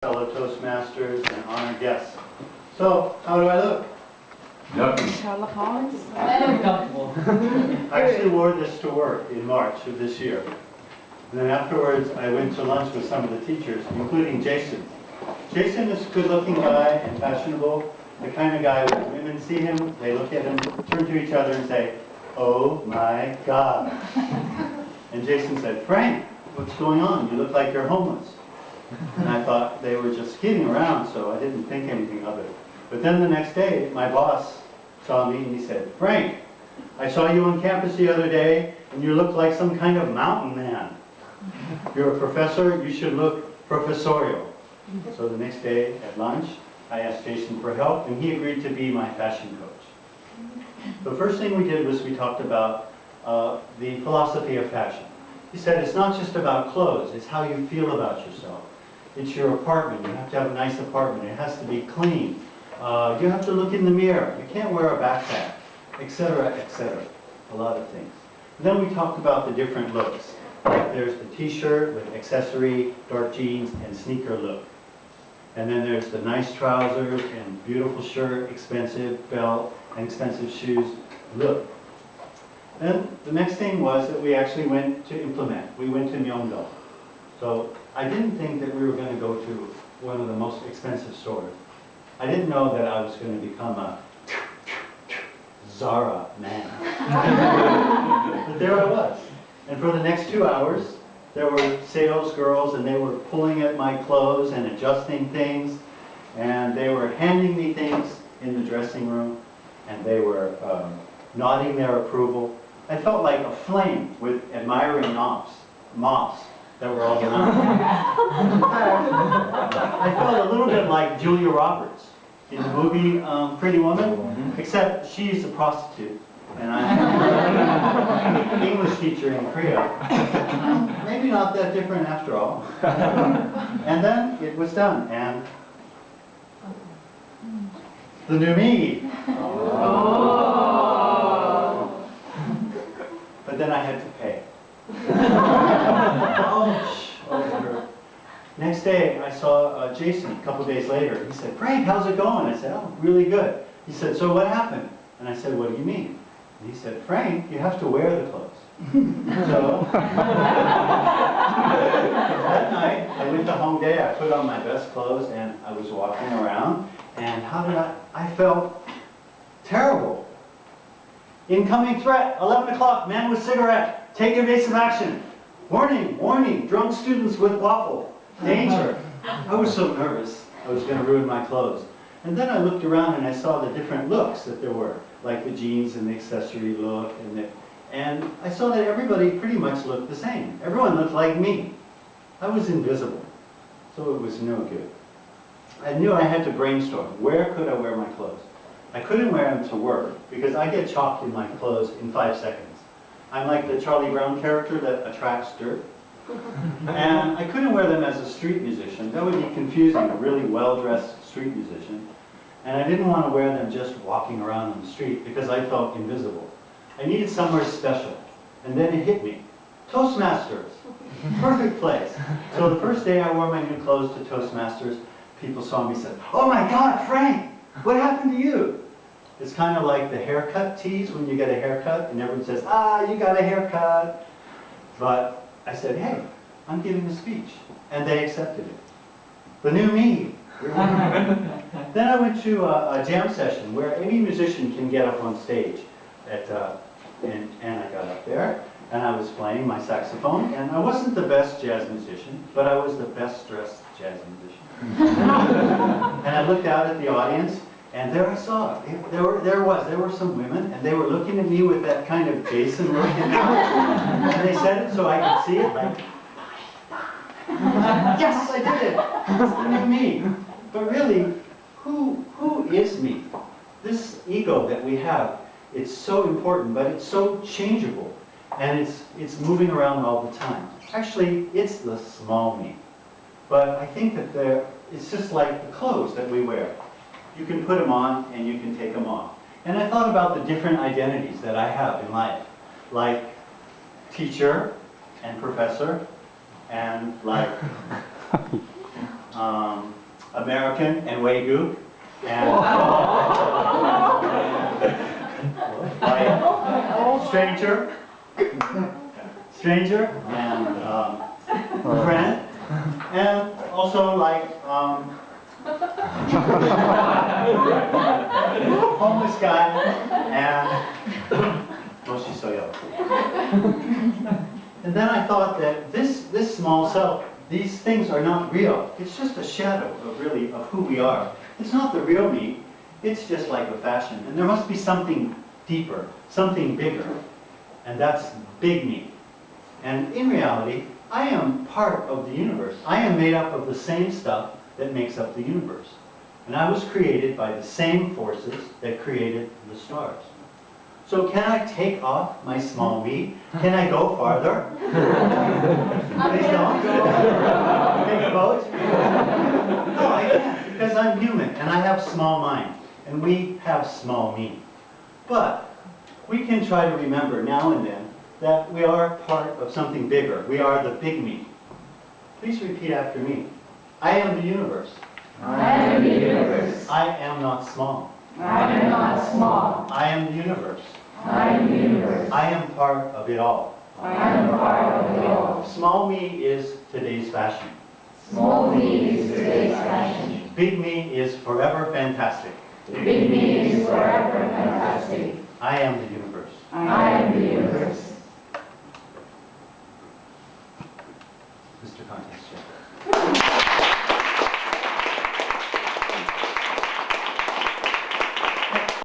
fellow Toastmasters and honored guests. So, how do I look? Sherlock Holmes. Very comfortable. I actually wore this to work in March of this year. And then afterwards, I went to lunch with some of the teachers, including Jason. Jason is a good-looking guy and fashionable, the kind of guy when women see him, they look at him, turn to each other and say, "Oh my God." And Jason said, "Frank, what's going on? You look like you're homeless." And I thought they were just kidding around, so I didn't think anything of it. But then the next day, my boss saw me and he said, "Frank, I saw you on campus the other day and you look like some kind of mountain man. You're a professor, you should look professorial." So the next day at lunch, I asked Jason for help and he agreed to be my fashion coach. The first thing we did was we talked about the philosophy of fashion. He said it's not just about clothes, it's how you feel about yourself. It's your apartment, you have to have a nice apartment, it has to be clean. You have to look in the mirror, you can't wear a backpack, etc., etc. A lot of things. And then we talked about the different looks. Like there's the t-shirt with accessory, dark jeans, and sneaker look. And then there's the nice trousers and beautiful shirt, expensive belt, and expensive shoes look. Then the next thing was that we actually went to implement. We went to Myeongdong. So I didn't think that we were going to go to one of the most expensive stores. I didn't know that I was going to become a Zara man. But there I was. And for the next 2 hours, there were sales girls and they were pulling at my clothes and adjusting things. And they were handing me things in the dressing room. And they were nodding their approval. I felt like a flame with admiring moths that were all around me. I felt a little bit like Julia Roberts in the movie Pretty Woman, except she's a prostitute and I'm an English teacher in Korea. Maybe not that different after all. And then it was done, and the new me. But then I had to pay. Ouch! Oh, it hurt. Next day, I saw Jason a couple days later. He said, "Frank, how's it going?" I said, "Oh, really good." He said, "So what happened?" And I said, "What do you mean?" And he said, "Frank, you have to wear the clothes." So that night, I went to Hongdae. I put on my best clothes, and I was walking around. And how did I felt terrible. Incoming threat, 11 o'clock, man with cigarette, take evasive action. Warning, warning, drunk students with waffle, danger. I was so nervous I was going to ruin my clothes. And then I looked around and I saw the different looks that there were, like the jeans and the accessory look. And I saw that everybody pretty much looked the same. Everyone looked like me. I was invisible, so it was no good. I knew I had to brainstorm. Where could I wear my clothes? I couldn't wear them to work because I get chalked in my clothes in 5 seconds. I'm like the Charlie Brown character that attracts dirt. And I couldn't wear them as a street musician. That would be confusing, a really well-dressed street musician. And I didn't want to wear them just walking around on the street because I felt invisible. I needed somewhere special. And then it hit me. Toastmasters. Perfect place. So the first day I wore my new clothes to Toastmasters, people saw me and said, "Oh my God, Frank! What happened to you?" It's kind of like the haircut tease when you get a haircut and everyone says, "Ah, you got a haircut." But I said, "Hey, I'm giving a speech." And they accepted it. The new me. Then I went to a jam session where any musician can get up on stage. And I got up there and I was playing my saxophone. And I wasn't the best jazz musician, but I was the best dressed jazz musician. And I looked out at the audience. And there I saw it. There were some women, and they were looking at me with that kind of Jason look in their eyes. And they said it so I could see it, like, yes, I did it. It's the new me. But really, who is me? This ego that we have, it's so important, but it's so changeable. And it's moving around all the time. Actually, it's the small me. But I think that it's just like the clothes that we wear. You can put them on and you can take them off. And I thought about the different identities that I have in life, like teacher and professor, and like American and Wagyu, and like stranger and friend, and also like homeless guy and Moshi Soyo. And then I thought that this small self, these things are not real. It's just a shadow of who we are. It's not the real me. It's just like a fashion. And there must be something deeper, something bigger. And that's big me. And in reality, I am part of the universe. I am made up of the same stuff that makes up the universe. And I was created by the same forces that created the stars. So can I take off my small me? Can I go farther? Please don't. Take a boat? No, I can't, because I'm human and I have small mind. And we have small me. But we can try to remember now and then that we are part of something bigger. We are the big me. Please repeat after me. I am the universe. I am the universe. I am not small. I am not small. I am the universe. I am the universe. I am part of it all. I am part of it all. Small me is today's fashion. Small me is today's fashion. Big me is forever fantastic. Big me is forever fantastic. I am the universe. I am the universe.